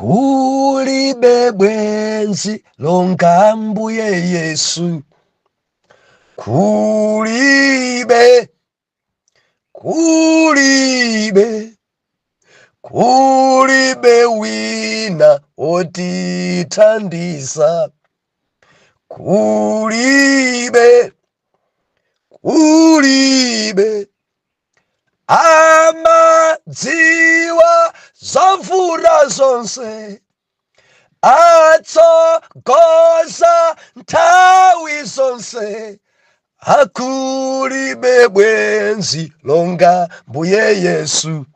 Kulibe bwenzi longa mbuye Yesu. Kulibe wina otithandisa. Kulibe amadziwa zovula zonse, atsogoza nthawi zonse. Kulibe bwenzi longa mbuye Yesu.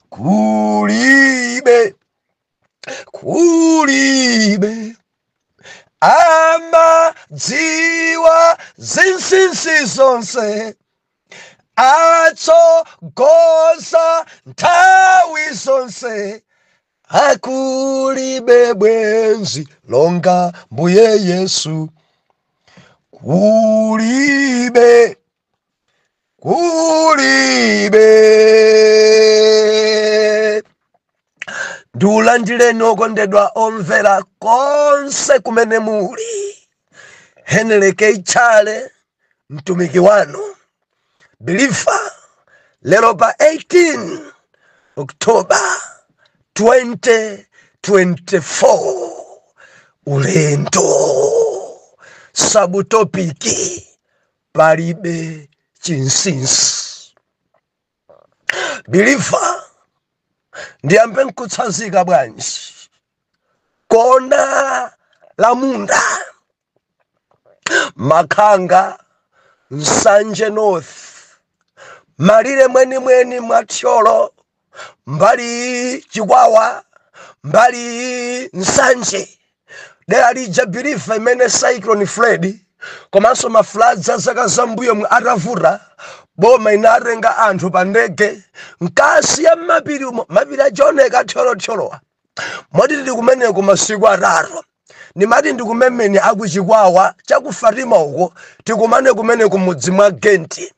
Kulibe amadziwa zinsinsi zonse, atsogoza nthawi zonse. Kulibe bwenzi longa mbuye Yesu. Kulibe ndiulandileni okondedwa omvera konse kumene muli. Heneleke ichale mtumiki wanu Bilifa lero pa 18 Oktoba 2024. Ulendo sabutopiki Palibe Chinsisi. Bilifa ndiyambe nkutsanzika bwanji kona la munda Makanga Nsanje North malire mweni Mwathyolo mbali Chikwawa mbali Nsanje. Dera lija Bilifa imene cyclone Fred komanso mafloods azaka zambuyo atavura boma inarenga anthu pa ndege nkasi ya mapiri ajoneka thyolothyolowa. Moti tili kumeneko masiku atatu. Nimati ndikumemeni akuchikwawa chakufatima uko tikumane kumeneko mudzi mwa Genti.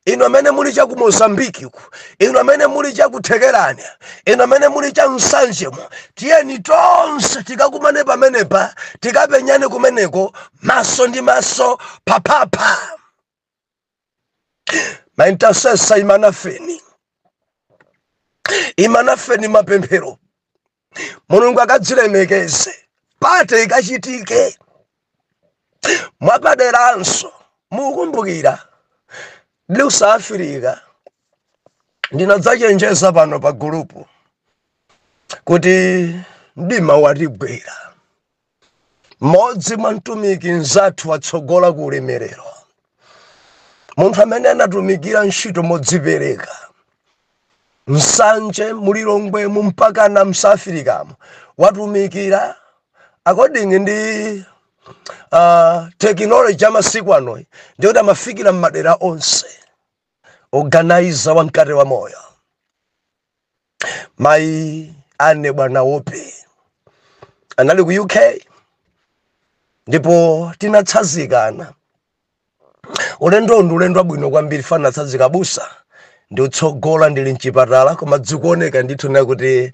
Ino amene muli chaku Mozambique ku, ino amene muli chakuthekerani, ino amene muli cha Nsanjemo, tiyeni tonse tikakumane pamenepa, tikapenyane kumeneko maso ndi maso papapa. Ma intercessor imanafeni mapemphero. Mulungu akadzilemekeze pate ikachitike. Mwapaderanso mukumbukira ndi South Africa ndinadzachenjeza pano pa gulupu kuti mdima watigwera. Modzi mwa mtumiki nzathu watsogola ku ulemerero. Munthu amene anatumikira ntchito modzipereka. Nsanje mulilongwe mpaka na South Africa watumikira according ndi technology amasiku ano ndiyo amafikira m'madera onse. Organizer wankate wa moyo mai ane bwana wope anali ku UK ndipo tinatsazikana. Ulendo bwino kwambiri fana tsazika busa ndi utsogola ndili mchipatala koma dzikuoneka ndithu na kuti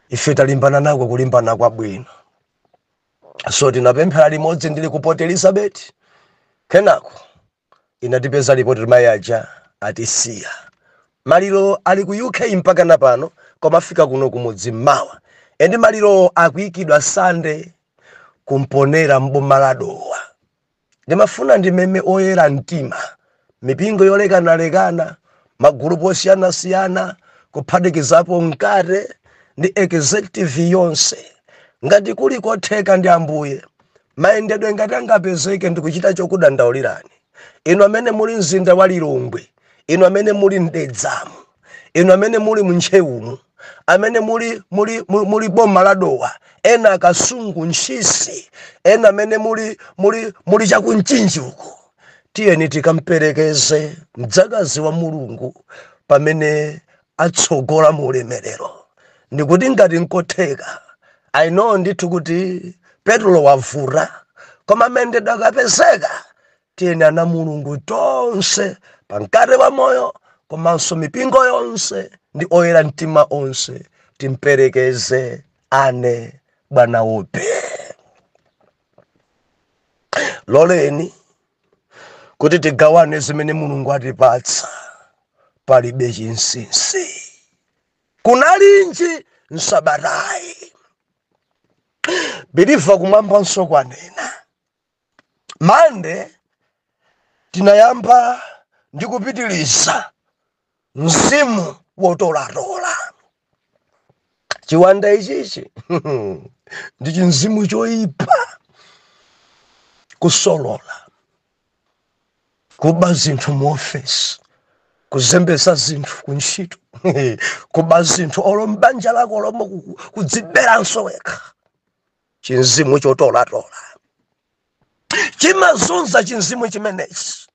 ife talimbana nako kulimbana kwa bwino. So tinapemphera limodzi ndili ku Port Elizabeth. Kenako inatipeza ripoti mayaja atisiya. Maliro ali ku UK mpaka napano koma afika kuno kumudzi mawa. Endi maliro akuyikidwa Sunday kumponera mbomaladowa. Ndimafuna ndimeme oyera mtima. Mipingo yolekana magulupu osiyana kuphatikizapo nkate ndi executive yonse. Ngati kuli kotheka ndi Ambuye mayendedwe ngati angapezeke ndikuchita chokudandaulirani. Ino amene muli mzinda wa Lilongwe, ino amene muli Ndedzamu, ino amene muli Munchewumu, amene muli boma ladowa, ena Kasungu Nchisi, ena amene muli chakunchinji uko. Tiyeni tikamperekeze mdzakazi wa Mulungu pamene atsogola mu ulemerero. Ndikuti ngati nkotheka I know ndithu kuti Petro wavura koma mendedwa kapezeka. Tiyeni ana Mulungu tonse pankate wa moyo komanso mipingo yonse ndi oyera mtima onse timperekeze ane Bwana wope. Loleni kuti tigawane zimene Mulungu atipatsa. Palibe Chinsisi. Kunalinji nsabatayi. Biliva kumwamba nso kwanena. Mande tinayamba ndi kupitiliza mzimu wotolatola. Chiwanda ichichi ndi chinzimu choyipa. Kusolola, kuba zinthu mu ofesi, kuzembesa zinthu kuntchito, kuba zinthu olo mbanja lako lomo kudziberanso wekha. Chinzimu chotolatola. Chimazunza chinzimu chimenechi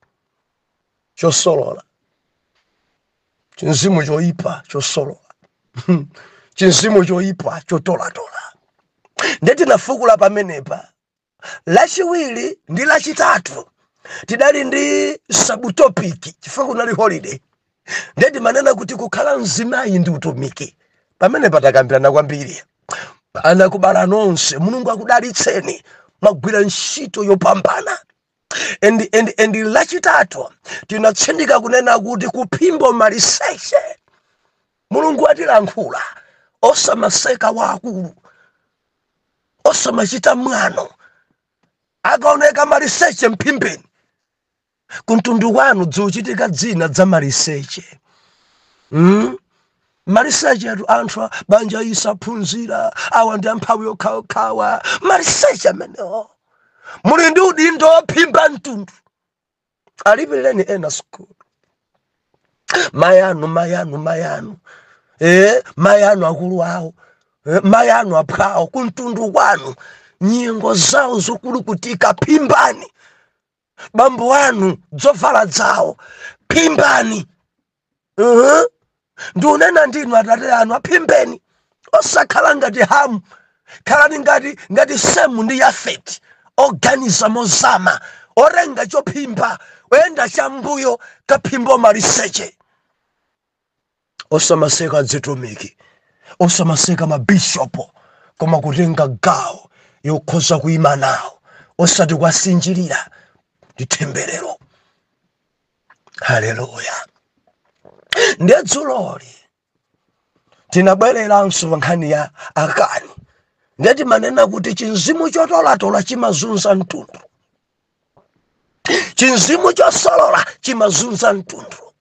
chosolola. Chinzimu choyipa chosolola. Chinzimu choyipa chotolatola. Ndeti nafukula pamenepa. Lachiwiri ndi lachitatu tidali ndi subtopic chifukwa kunali holiday. Ndeti manena kuti kukhala mzimayi ndi utumiki. Pamene patakambirana kwambiri. Anakubala nonse, Mulungu akudalitseni magwira ntchito yopambana. And lachitatu tinatsindika kunena kuti kuphimbo maliseche. Mulungu atilankhula osamaseka wakulu, osamachita mwano. Akaoneka maliseche mphimbeni. Kuntundu wanu dzochitika dzina dza maliseche. Maliseche atu anthu banja isaphunzira awa ndi amphawi okhawa. Maliseche amenewo. Muli ndi udindo ophimba mtundu. Alipireni ena school. Mayanu. Mayanu akulu awo. Mayanu aphawo kuntundu wanu. Nyingo zawo zokulukutika phimbani. Bambo wanu zovala zawo phimbani. Ndunena ndinu atate anu aphimbeni. Osakhala ngati Hamu. Khalani ngati Semu ndi Yafeti. Organiza mozama. Orenga chophimba. Wenda chambuyo kaphimbo maliseche. Osamaseka zitumiki. Osamaseka mabishopo. Koma kutenga gawo yokhoza kuima nawo. Osati kwasinjirira ndi temberero. Haleluya. Ndedzuloli tinabwereranso nkhani ya Akani. Ndeti manena kuti chinzimu chotolatola chimazunza mtundu. Chinzimu chosolola chimazunza mtundu.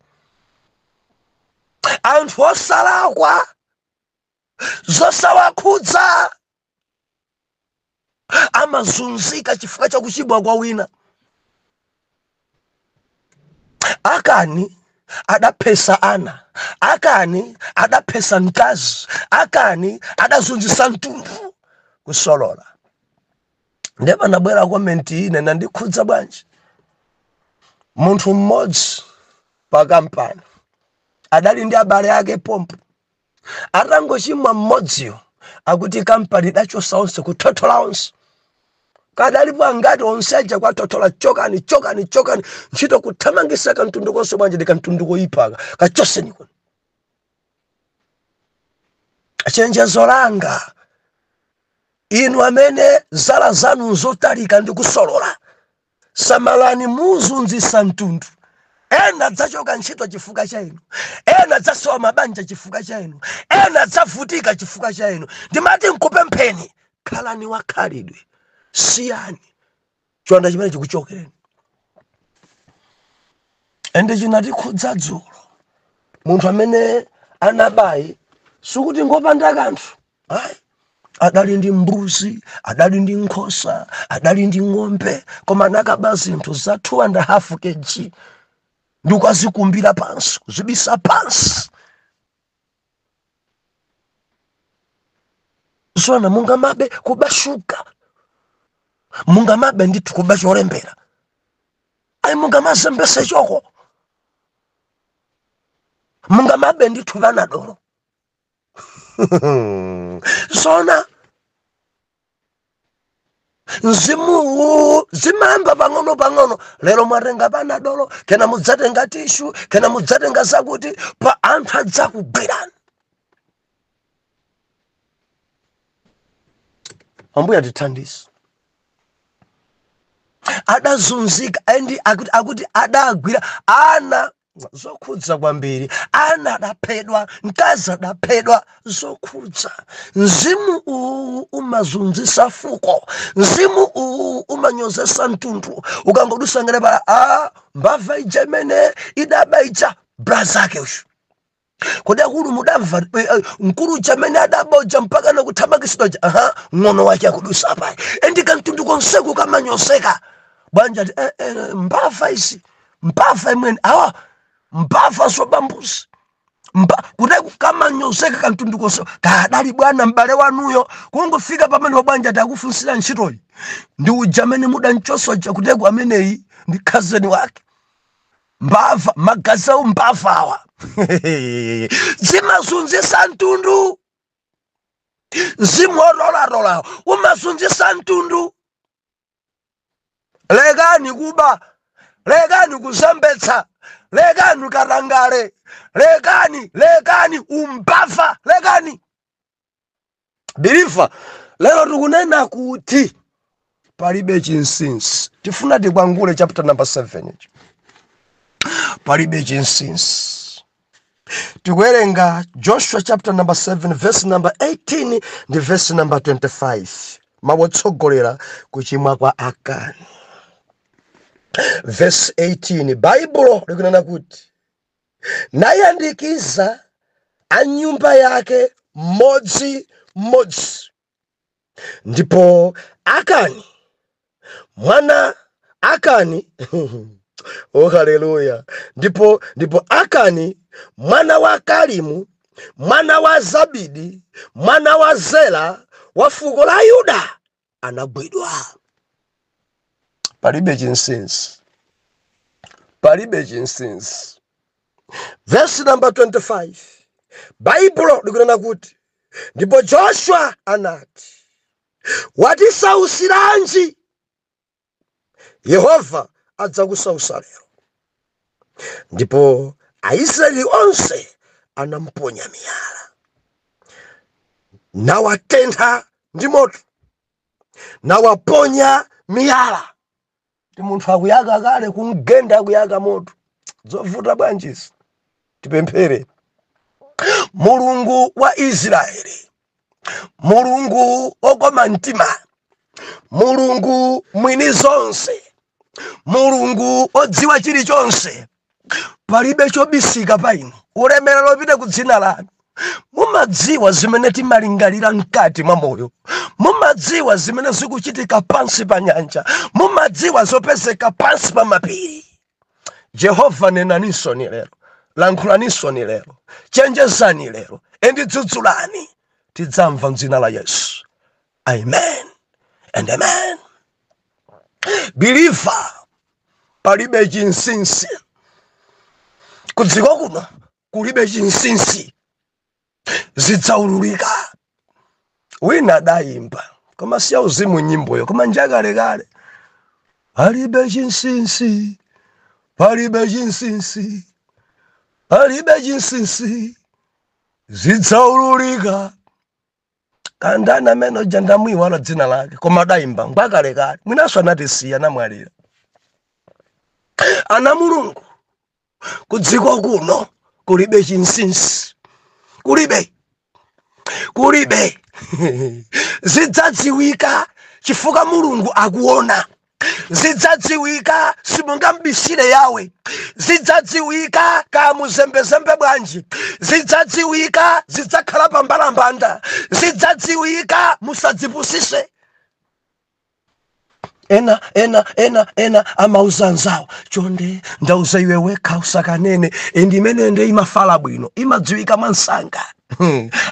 Anthu osalakwa zosawakhudza amazunzika chifukwa cha kuchibwa kwa wina. Akani adaphesa ana. Akani adaphesa mkazi. Akani adazunzisa mtundu kusolola. Ndeba nabwera komenti ine nandikhudza bwanji. Munthu mmodzi pa kampani adali ndi abale ake pompo. Atangochimwa mmodziyo akuti kampani dachosa onse kuthothola onse. Kadalipo angati onse aja kwatothola chokani. Ntchito kuthamangisa kantundu konse bwanji ndi kantundu koyiphaka. Kachoseni kuno. Chenjezo langa. Inu amene zala zanu zotalika ndi kusolola. Samalani muzunzisa mtundu. Ena dzachoka ntchito chifukwa cha inu. Ena dzasowa mabanja chifukwa cha inu. Ena dzavutika chifukwa cha inu. Ndimati nkupempheni. Khalani wakhalidwe. Siyani. Chiwanda chimene chikuchokereni. Ende chinatikhudza dzulo. Munthu amene anabayi sukuti ngopanda kanthu. Ayi. Adali ndi mbuzi, adali ndi nkhosa, adali ndi ng'ombe, koma nakaba zinthu za 2.5 kg. Ndikazikumbira pansi, kuzibisa pansi. Zona mungamabe kubashuka. Mungamabe ndithu kubachorembera. Ayi mungamazembese choko. Mungamabe ndithu vanadoro. Zona Mzimu zimamba pang'ono lero mwatenga panadolo kena mudzatenga tishu kena mudzatenga zakuti pa anthu adzakugwirani. Ambuya tithandize. Adazunzika endi akuti adagwira ana zokhudza kwambiri, ana adaphedwa, mkazi adaphedwa, zokhudza. Mzimu umazunzisa fuko, mzimu umanyozesa mtundu. Ukangodusa ngere pa mbava ijemene idabaija brazake ushu koda kulu mudamva mkulu jamene adaboja mpaka nakuthamakisidoja ngono wake akudusa pai endika mtundu konseku kamanyoseka bwanja mbava isi mbava imweni mbava sobambusi kuda kamanyoseka kamtundu konseku kadali bwana mbale wanuyo kungofika pamene bwanja takufunsira ntchitoyi ndi ujamene muda nchosoja kuteku ameneyi ndi khazeni wake mbava magaza umbava awa zimazunzisa mtundu, zimorola umazunzisa mtundu. Legani kuba, legani kuzambetsa, legani karangale, legani umbava, legani. Bilifa, lero tukunena kuti palibe chinsinsi. Tifuna tikwangule chapter number 7. Palibe chinsinsi. Tikuwerenga Joshua chapter number 7 verse number 18 ndi verse number 25. Mawotsogolera kuchimwa kwa Akani. Verse 18 Bible likunena kuti nayandikiza anyumba yake modzi ndipo Akani oh haleluya. Ndipo Akani mwana wa Kalimu, mwana wa Zabidi, mwana wa Zela wa fuko la Yuda anagwidwa. Palibe chinsinsi. Verse number 25 Bible likunena kuti ndipo Joshua anati watisausiranji Yehova adzakusausa lero. Ndipo Aisraeli onse anamponya miyala nawatentha ndi moto nawaponya miyala. Ndi munthu akuyaka kale kumgenda akuyaka moto zovuta bwanjisi. Tipemphere Mulungu wa Israeli, Mulungu okoma mtima, Mulungu mwini zonse, Mulungu odziwa chilichonse. Palibe chobisika paino, ulemerero pite ku dzina lanu. Mumadziwa zimene timalingalira mkati mwa moyo, mumadziwa zimene zikuchitika pansi pa nyanja, mumadziwa zopezeka pansi pa mapiri. Jehova nenanisoni lero, lankhulanisoni lero, chenjezani lero, endidzudzulani. Tidzamva mdzina la Yesu. Amen and amen. Believer, palibe chinsinsi. Kudziko kuno kulibe chinsinsi. Zidzaululika. Wina adayimba koma siya uzimu nyimboyo koma njakalekale. Palibe chinsinsi, palibe chinsinsi, palibe chinsinsi, zidzaululika. Kandana meno jandamwi wala dzina lake koma adayimba ngwakalekale. Mwinaso anatisiya namwalira. Ana Mulungu kudziko kuno kulibe chinsinsi. Kulibe. Zidzadziwika chifukwa Mulungu akuona. Zidzadziwika simunga mbisire yawe. Zidzadziwika kamuzembezembe bwanji. Zidzadziwika zidzakhala pambalambanda. Zidzadziwika musadzipusise. Ena amauzanzawo chonde ndauza iwe wekha usakanene endimene nde imafala bwino imadziwika mwansanga.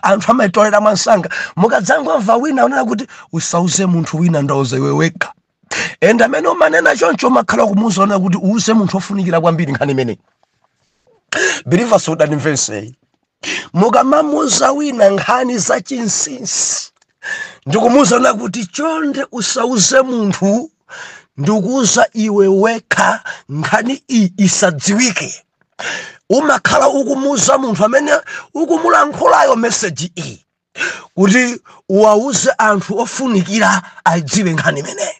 Anthu amaitolera mwansanga. Mukadzangwa mva wina unena kuti usauze munthu wina ndauza iwe wekha. Enda amene umanena choncho makhala kumuza unena kuti uuse munthu ofunikira kwambiri nkhani imene. Believer soda nimvese. Mukamamuza wina nkhani za chinsinsi ndikumuza nakuti chonde usauze munthu ndikuuza iwe wekha nkhani iyi isadziwike. Umakhala ukumuza munthu amene ukumulankhulayo message iyi kuti uwauze anthu ofunikira adziwe nkhani imeneyi.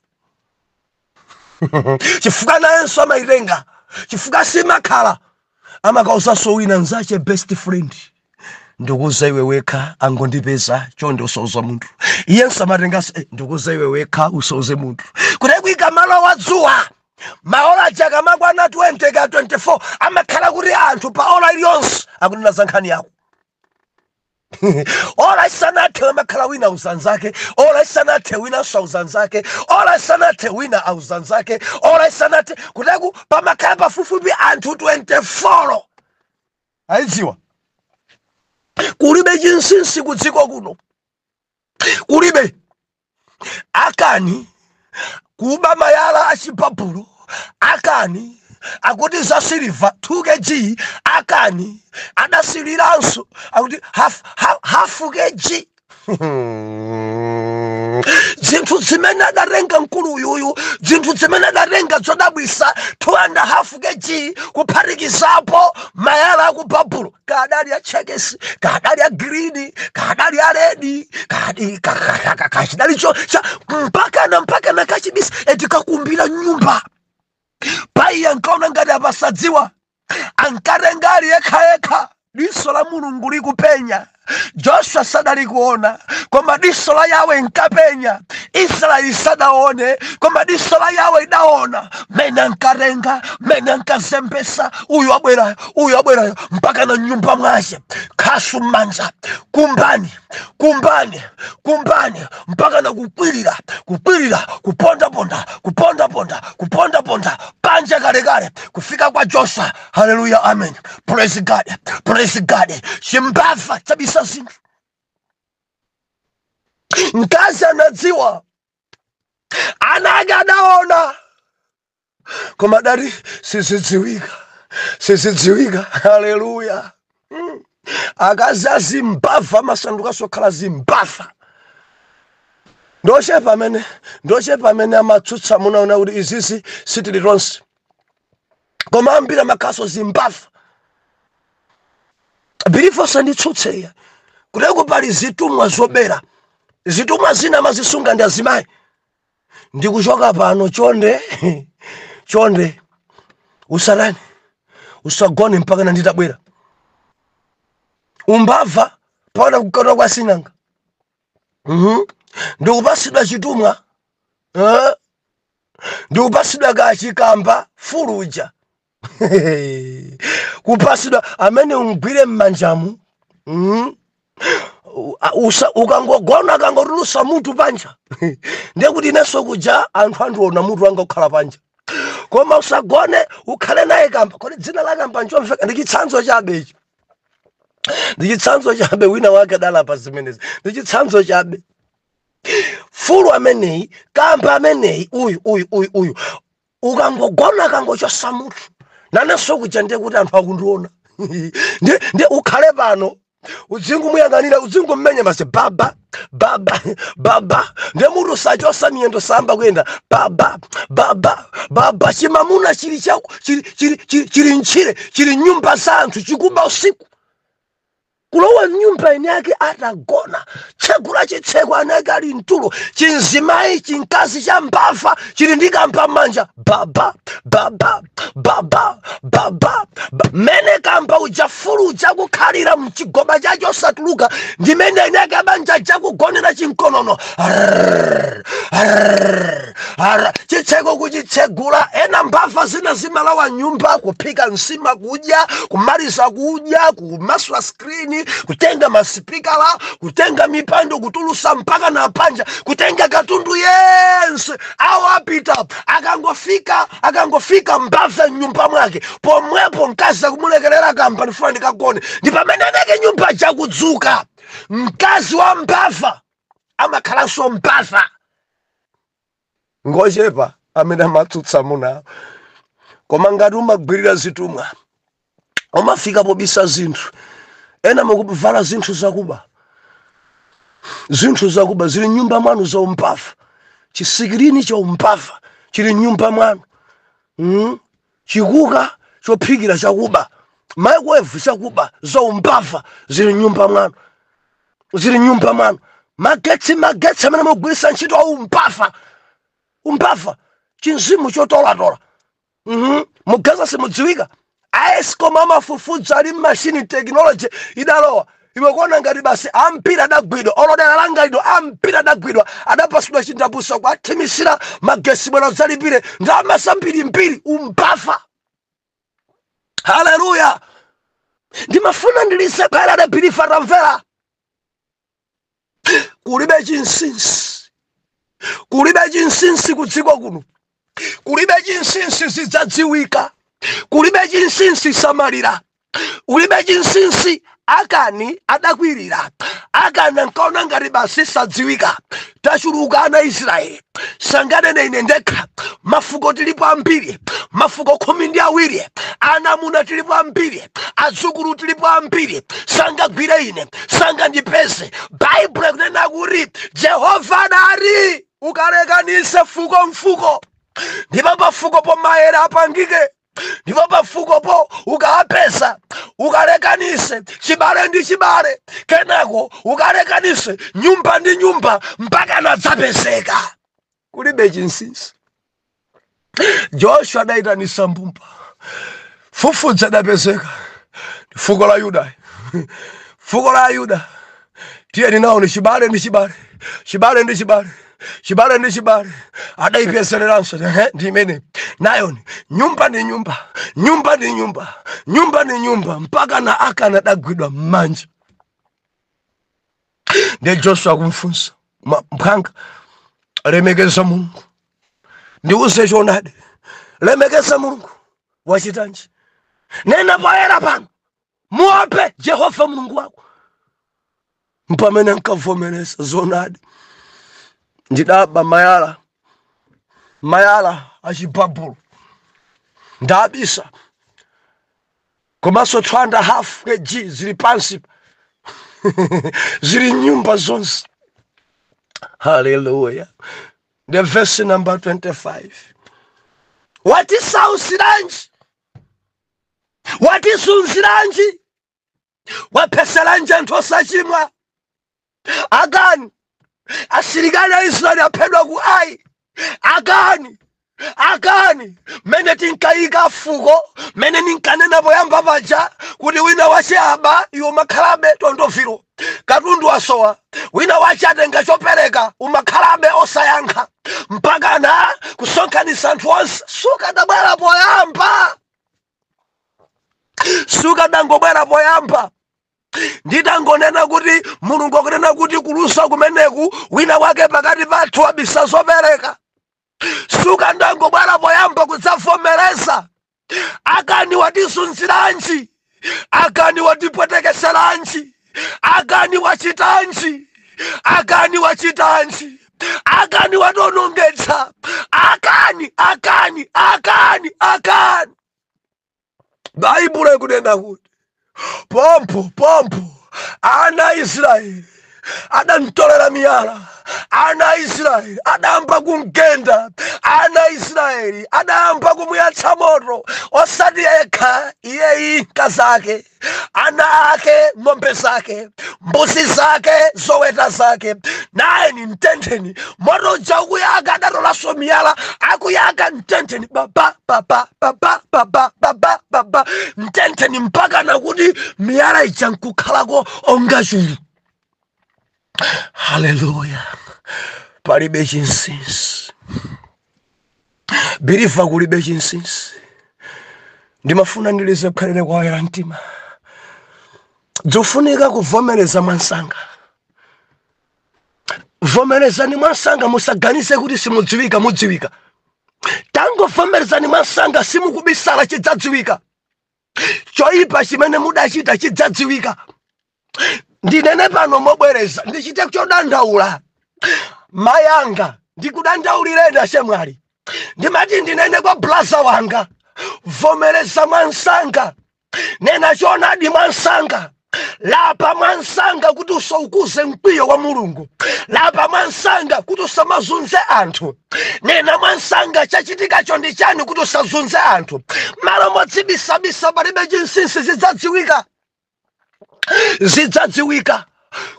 Chifukwa nayenso amaitenga, chifukwa simakhala amakauzaso wina nzache best friend ndikuuza iwe wekha angondipeza chonde usauza munthu. Iyenso amatenganso ndikuuza iwe wekha usauze munthu. Kuti kuika malo wadzuwa maola chaka makwana 20 ka 24 amakhala kuti anthu pa ola iliyonse akunena za nkhani yako. Ola isanathe amakhala wina auzanzake, ola isanathe wina auzanzake, ola isanathe wina auzanzake, ola isanathe kuteku pamakhala pafupifupi anthu 24. Aidziwa kulibe Chinsisi kudziko kuno, kulibe akani kuba mayala achipapulo, akani akuti za silver 2 kg, akani adasiliranso akuti half kg. Zinthu zimene adarenga mkulu uyuyu, zinthu zimene adarenga zodabwisa 2.5 kg kuphatikizapo mayala akupapulo. Kadali ya chekesi, kadali ya green, kadali ya red, kachidali cho mpaka na kachibisi eti kakumbira nyumba. Pai ankaona ngati apasadziwa, ankarenga ali yekha diso la Mulungu likupenya. Joshua sadali kuona koma diso la Yawe nkapenya. Israeli sadaone koma diso la Yawe idaona. Mena nkarenga, mena nkazembesa, uyu abwerayo mpaka na nyumba mwache. Kasu manja, kumbani mpaka na kukwirira, kuponda panja kale kufika kwa Joshua. Hallelujah, amen, praise God. Chimbava chabisa zinthu. Mkazi anadziwa, anagadaona koma dadi sisidziwika. Hallelujah. Akazi azimbava masanduka sokhala zimbava. Ndochepa amene amatsutsa munaona kuti izisi sitili tonse koma ambira makaso zimbava. Bilifo sanditsutseya kuteko pali zitumwa zobera, zitumwa zina mazisunga ndi azimayi. Ndikuchoka pano chonde usalani usagone mpaka nditabwera. Umbava paona kukana kwa sing'anga. Ndikupasidwa chitumwa, ndikupasidwa kachikamba fuluja. Kupasidwa amene ungwire mmanjamu. Ukangogona kangotulusa mutu panja. Ndekuti neso kuja anthu andiona mutu wanga kukhala panja. Koma usagone ukhale naye kamba. Kodi dzina la kamba njomveka ndichitsanzo chabe ichi. Ndichitsanzo chabe wina wake dala pa zimenezi. Ndichitsanzo chabe. Fulu ameneyi, kamba ameneyi, uyu. Ukangogona kangochosa mutu. Naneso kuja ndekuti anthu akundiona. Ndi ukhale pano. Uzingu muyang'anira, uzingu mmenye mase baba. Ndi mutu sachosa miyendo samba kwenda baba. Chimamuna chili chako, chili nchire, chili nyumba za anthu chikuba usiku. Kulowa nyumba yake atagona, chekula chitseko anake ali mtulo, chinzimayi chinkazi cha mbava chili ndi kamba manja. Baba. Mene kamba ujafulu uchakukhalira mchigoba chacho osatuluka, ndi mene anake abanja chakugonera chinkonono. Chitseko kuchitsegula, ena mbava zina zimalawa nyumba, kuphika nsima kudya, kumaliza kudya, kumasula screen, kutenga masipikala, kutenga mipando, kutulusa mpaka na panja, kutenga katundu yense. Awo apita, akangofika mbava nyumba mwake, pomwepo mkazi kumulekelera kamba nifuna kagone. Ndipamene anake nyumba chakudzuka, mkazi wa mbava amakhalanso mbava. Ngochepa amene amatsutsa muna. Koma ngati umagwirira zitumwa, umafika pobisa zinthu, ena mukuvala zinthu zakuba. zinthu zakuba zili nyumba mwanu za umphafa. Chisikirini cha umphafa chili nyumba mwanu. Chikuka chophikira chakuba, microwave chakuba za umphafa zili nyumba mwanu. Zili nyumba mwanu. Magetsi amene mugwirisa ntchito umphafa chinzimu chotola. Mugaza simudziwika. Eskom amafufudza ali machine technology idalowa. Imekuona ngati basi ampira adagwidwa, olodera langalidwa ampira adagwidwa, adapasidwa chindapusa kwa athimisira magesi bwana zalipire ndalama mbiri umphafa. Haleluya. Ndimafuna ndilise khala adapirifa tamvera. Kulibe chinsinsi kudziko kuno. Kulibe chinsinsi zidzadziwika. Kulibe chinsinsi samalira. Kulibe chinsinsi akani adakwirira. Akani nkaona ngati basi sadziwika. Tachuluka ana Israeli. Sanganene ine ndekha. Mafuko tilipo ambiri. Mafuko 12. Anamuna tilipo ambiri. Adzukulu tilipo ambiri. Sangagwire ine. Sangandipeze. Bible kunena kuti Jehova adali ukalekanise fuko mfuko. Ndipo pafuko po maera apangike. Ndipo pafuko po ukapesa ukalekanise chibale ndi chibale. Kenako ukalekanise nyumba ndi nyumba mpaka nadzapezeka. Kulibe chinsinsi. Joshua adaitanisa mbumba. Fufudza adapezeka. Fuko la Yuda. Fuko la Yuda. Tiyeni nawo ni chibale ndi chibale. Chibale ndi chibale. Chibale ndi chibale. Adaipesereranso ndi imene. Nayo nyumba ndi nyumba. Nyumba ndi nyumba. Nyumba ndi nyumba mpaka na Akani adagwidwa m'manja. Ndi Joshua kumfunsa. Mphanga. Lemekeza Mulungu. Ndiuze choonadi. Lemekeza Mulungu. Wachitanji. Nena paera pano. Muope Jehova Mulungu wako. Mpamene nkavomereza zonadi. Ndidaba mayala achibabulu. Ndabisa. Komanso 2.5 kg zili pansi. Zili nyumba zonse. Hallelujah. The verse number 25. What is sausiranji? What is unziranji? Wapeselanja ntosa chimwa. Akani. Asirikali ya Israeli apedwa ku Ai. Akani. Mene tinkaika fuko. Mene ninkanena boyamba baja. Kuti wina wache aba. Iyo makhalabe tondofiro. Katundu wasowa. Wina wache atenga chopereka. Umakhalabe osayankha. Mpaka na kusonkanisa anthu onse. Suka tabwera poyamba. Suka dangobwera poyamba. Nditangonena kuti Mulungu akunena kuti kulusa kumeneku wina wake pakati pathu abisa zopereka. Suka ndangobwera poyamba kudzavomereza. Akani watisunziranji. Akani watipwetekeseranji. Akani wachitanji. Akani wachitanji. Akani watonongetsa. Akani. Bible ikunena kuti pompo ana Israeli adamtolera miyala. Ana Israeli adamba kumgenda. Ana Israeli adamba kumuyatsa moto. Osati yekha iye inka zake. Ana ake ng'ombe zake. Mbuzi zake zoweta zake. Naye ni mtenteni. Moto jakuyaka adatolaso miyala. Akuyaka mtenteni. Baba. Mtenteni mpaka nakuti miyala ichankukhalako onga chulu. Hallelujah. Palibe chinsinsi. Birifa kulibe chinsinsi. Ndimafuna ndilize kukhalire kwa oyera mtima. Zofunika kuvomereza mwansanga. Vomerezani mwansanga, musaganise kuti simudziwika mudziwika. Tango vomerezani mwansanga simukubisala chidzadziwika. Choipa chimene mudachita chidzadziwika. Ndinene pano mobwereza ndichite chodandaula. Mayanga ndikudandaulireni ashemwali. Ndimati ndinene kwa blaza wanga. Vomereza mwansanga. Nena choonadi mwansanga. Lapa mwansanga kuti so ukuze mkwiyo wa mulungu lapa mwansanga kuti usamazunze anthu nena mwansanga chachitikacho ndi chani kuti usazunze anthu malo modzibisabisa palibe chinsinsi zidzadziwika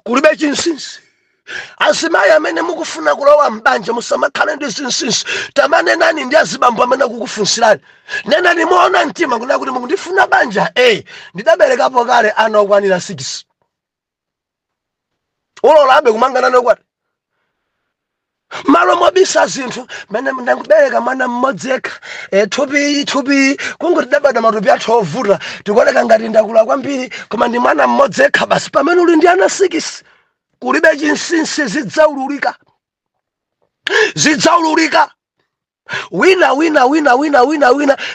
kulibe chinsinsi asimayi amene mukufuna kulowa mbanja musamakhale ndi zinsinsi tamanenani ndi azibambo amene kukufunsirani nenani muona mtima kuna kuti mukundifuna banja ndidaberekapo kale ana okwanira 6 ulolabe kumangana nokwati malo mobisa zinthu mene ndakubereka mwana mmodzi yekha thupi kungoti dabada matupi athu ovuta tikuoneka ngati ndakula kwambiri koma ndi mwana mmodzi yekha basi pamene uli ndi ana 6 kulibe chinsinsi zidzaululika wina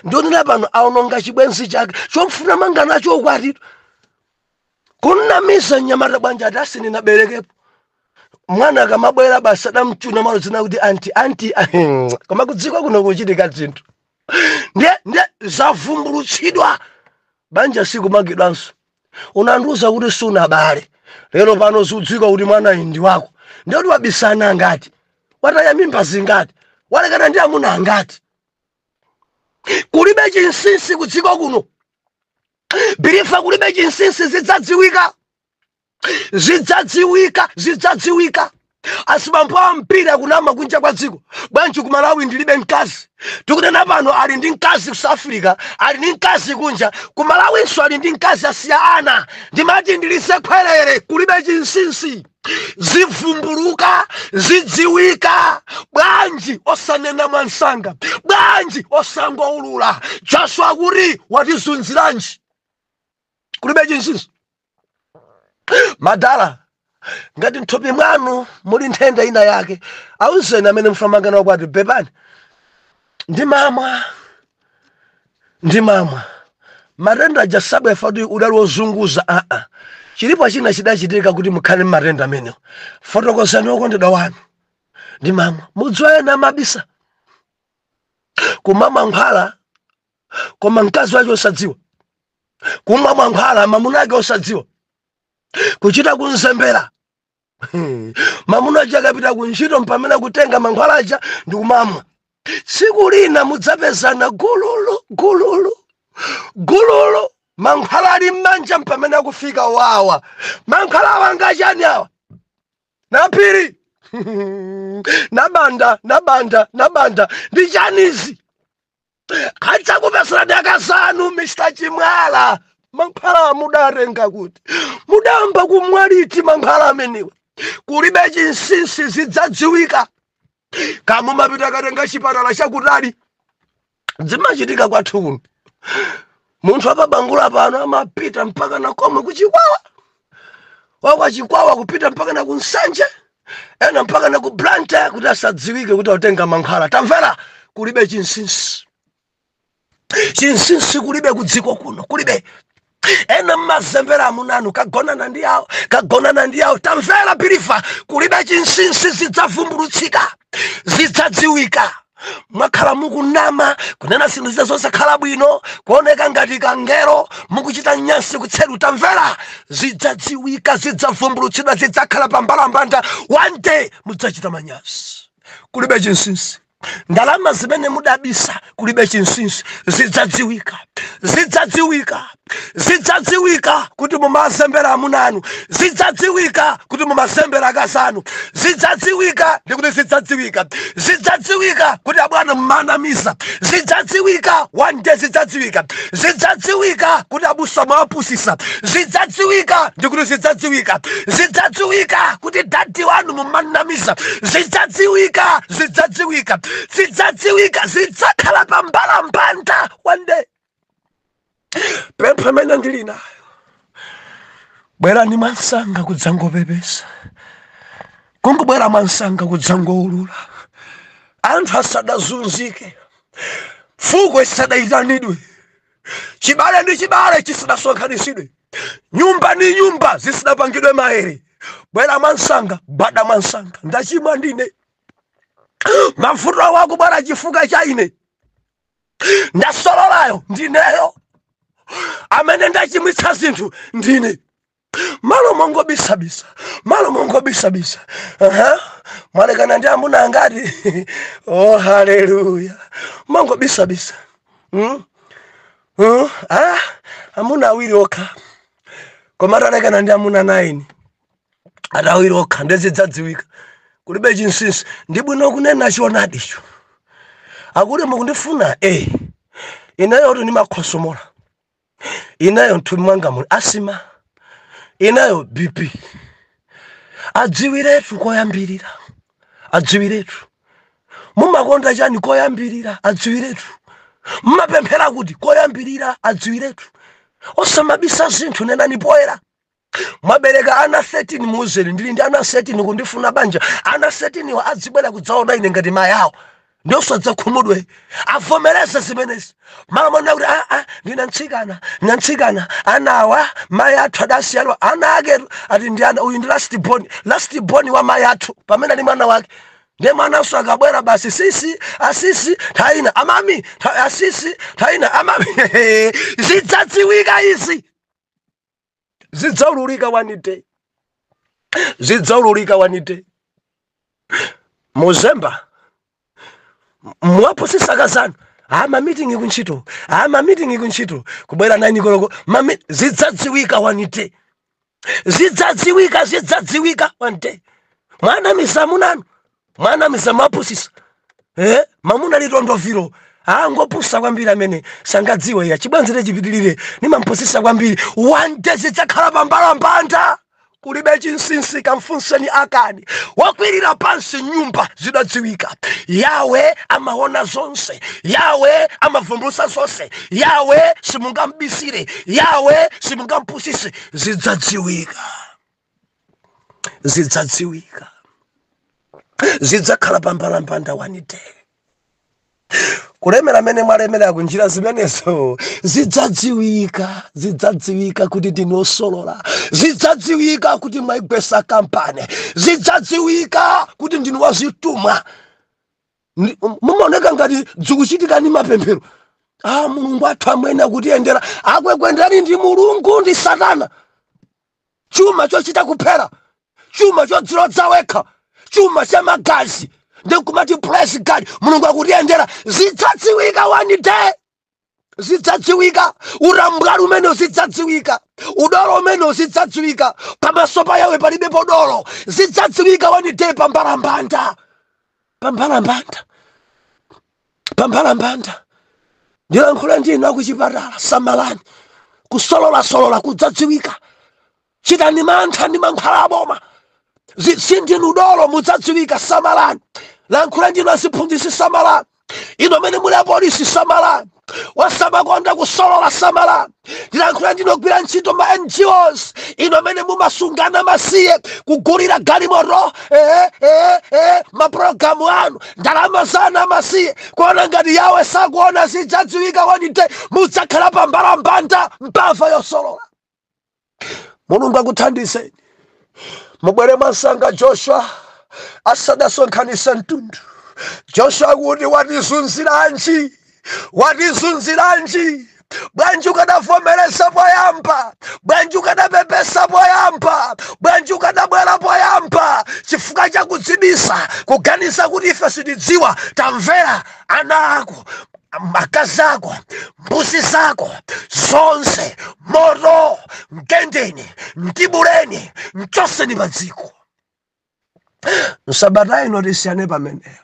ndionera pano aononga chibwenzi chake chomfuna manga nacho ukwati kunamiza nyamata bwanja ati asininaberekepo mwana akamabwera basi adamchuna malo zina kuti anti koma kudziko kuno kuchitika zinthu ndiye zavumbulutsidwa banja sikumagidwanso unandiuza kuti sunabale lero pano sudzika kuti mwana ndi wako ndiye kuti wabisana ngati wataya mimba zingati walekana ndi amuna angati kulibe chinsinsi kudziko kuno bilifa kulibe chinsinsi zidzadziwika asibambo ampira kunama kunja kwa dziko bwanji ku Malawi ndilibe mkazi tikunena pano ali ndi mkazi ku South Africa ali ndi mkazi kunja ku Malawinso ali ndi mkazi asiya ana ndimati ndilise khwerere kulibe chinsinsi zivumbuluka zidziwika bwanji osanena mwansanga bwanji osangoulula Joshua kuti watizunziranji kulibe chinsinsi madala ngati mthupi mwanu muli nthenda ina yake awuzeni amene mfamangana kwati bebani ndimamwa matenda ajasabwe fatu udali wozunguza chilipo china chidachitika kuti mukhale matenda amenewo fotokozani okondedwa wanu ndimamwa mudziwena mabisa kumamwa nkhwala koma mkazi wake osadziwa kumwa mankhwala mamuna ake osadziwa kuchita kunzembera mamuna aja akapita kuntchito mpamene kutenga mankhwala aja ndi kumamwa tsiku lina mudzapezana gululu mankhwala ali m'manja mpamene akufika wawa mankhwala wanga chani awa napiri nabanda ndi chanizi achakupesana ndakasanu Mr. Chimwala mankhwala mudarenga kuti mudamba kumwaliti mankhwala ameniwa kulibe chinsinsi zidzadziwika kama mapita katenga chipatala chakutali zimachitika kwathu kuno munthu apabangula pano amapita mpaka na komwe kuchikwawa wakwachikwawa kupita mpaka na kunsanje ena mpaka na kublanta kuti asadziwike kuti atenga mankhwala tamvera kulibe chinsinsi kulibe kudziko kuno kulibe ena mazembera amunanu kagonana ndi yawo tamvera bilifa kulibe chinsinsi zidzavumbulutsika zidzadziwika mwakhala mukunama kunena zinthu zizazosakhala bwino kuoneka ngati kangero mukuchita nyansi kutseru tamvera zidzadziwika zidzavumbulutsidwa zidzakhala pambalambanda one day mudzachita manyazi kulibe chinsinsi ndalama zimene mudabisa kulibe chinsinsi zidzadziwika kuti mumazembera amunanu zidzadziwika kuti mumazembera akazanu zidzadziwika ndikuti zidzadziwika kuti abwana mumanamiza zidzadziwika one day zidzadziwika kuti abusa mwapusisa zidzadziwika ndikuti zidzadziwika kuti dadi wanu mumanamiza zidzadziwika zidzakhala pambalambanda one day pempha mene ndili nayo bwerani mwansanga kudzangopepesa kungubwera mwansanga kudzangoulula anthu asadazunzike fuko isadayitanidwe chibale ndi chibale chisadasonkhanitsidwe nyumba ndi nyumba zisadapangidwe maere bwera mwansanga bada mwansanga ndachimwa ndine mafuta wako bwana chifuka cha ine ndasololayo ndineyo amene ndachimwitsa zinthu ndine malo mongo bisa malo mongo bisa malekana ndi amuna angati oh haleluya mongo bisa amuna awiri okha koma atalekana ndi amuna 9 atawiri okha ndezidzadziwika kulibe chinsinsi ndi bwino kunena chionadicho akuti mukundifuna inayo ni makhosomola inayo mthumi mwanga muli asima inayo BP adziwiretu koyambirira adziwiretu mumakonda chani koyambirira adziwiretu mmapemphera kuti koyambirira adziwiretu osamabisa zinthu nenani poyera mwabereka ana 13 muzeni ndili ndi ana 13 kundifuna banja ana 13 wa adzibwera kudzaona ine ngati mayi awo ndiosadza khumudwe avomereza zimenezi mama mwana kuti ndina ntsikana anawa mayi athu adasiyalwa ana ake ati ndi ana uyu ndi last born wa mayi athu pamene ali mwana wake ndiye mwananso akabwera basi asisi taina amami asisi taina amami zidzadziwika izi zidzaululika wanite muzemba mwapo sisakazana meeting kunchito kubwera 9 koloko zidzadziwika wanite zidzadziwika wanite mwana misamunanu mwana misamapusisa mamuna litondoviro ngopusa kwambiri amene sangadziwe ya chibwanzire chipitilire nimampusisa kwambiri wante zidzakhala pambalambanda kulibe chinsinsi kamfunseni akani wakwirira pansi nyumba zidadziwika yawe amaona zonse yawe amavumbulusa zonse yawe simungambisire yawe simungampusise zidzadziwika zidzakhala pambalambanda wanite kulemera mene mwalemera kunjira zimenezo zidzadziwika kuti ndinosolola zidzadziwika kuti mwaigwesa kampani zidzadziwika kuti ndinu wazitumwa mumaoneka ngati dzikuchitika ni mapemphero mulungu athu amwene akutiyendera akwekwendani ndi mulungu ndi satana chuma chochita kuphera chuma chodzilodza wekha chuma cha magazi ndikumati praise God mulungu akutiyendera zidzadziwika wanite zidzadziwika urambwali umene zidzadziwika udolo umene zidzadziwika pamaso pa yawe palibe podolo zidzadziwika wanite pambalambanda ndilankhula ndinu akuchipatala samalani kusolola kudzadziwika chitani mantha ndi mankhwala aboma sindinu udolo mudzadziwika samalani lankhula ndinu aziphunzitsi samalani ino amene muli apolisi samalani wasamakonda kusolola samalani ndilankhula ndinu ogwira ntchito ma NGOs ino amene mumasungana masiye kugulira galimoto mapulogalamu anu ndalama zana masiye kuona ngati yawe sakuona zidzadziwika wanite mudzakhala pambalambanda mpava yosolola mulungu akuthandizeni mubwere masanga Joshua asadasonkhanise mtundu Joshua kuti watizunziranji bwanji ukadavomeresa poyamba bwanji ukadapepesa poyamba bwanji ukadabwera poyamba chifukwa chakudzibisa kuganiza kuti ife sitidziwa tamvera ana ako akazi ako mbuzi zako zonse moto mtendeni mtibuleni mchoseni padziko msabata ino tisiyane pamenewa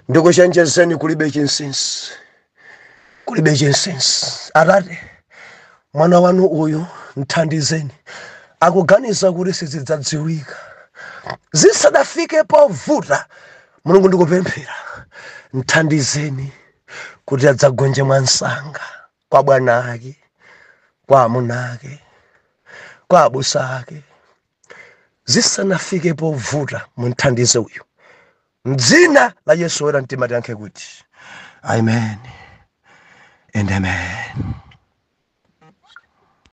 ndikuchenjezeni kulibe chinsinsi Atate mwana wanu uyu mthandizeni akuganiza kuti sizidzadziwika zisadafike povuta mulungu ndikupemphera mthandizeni kuti adzagonje mwansanga kwa bwana ake kwa amuna ake kwa abusa ake zisanafike povuta mthandize uyu mdzina la Yesu wera mtima tiyankhe kuti amen and amen.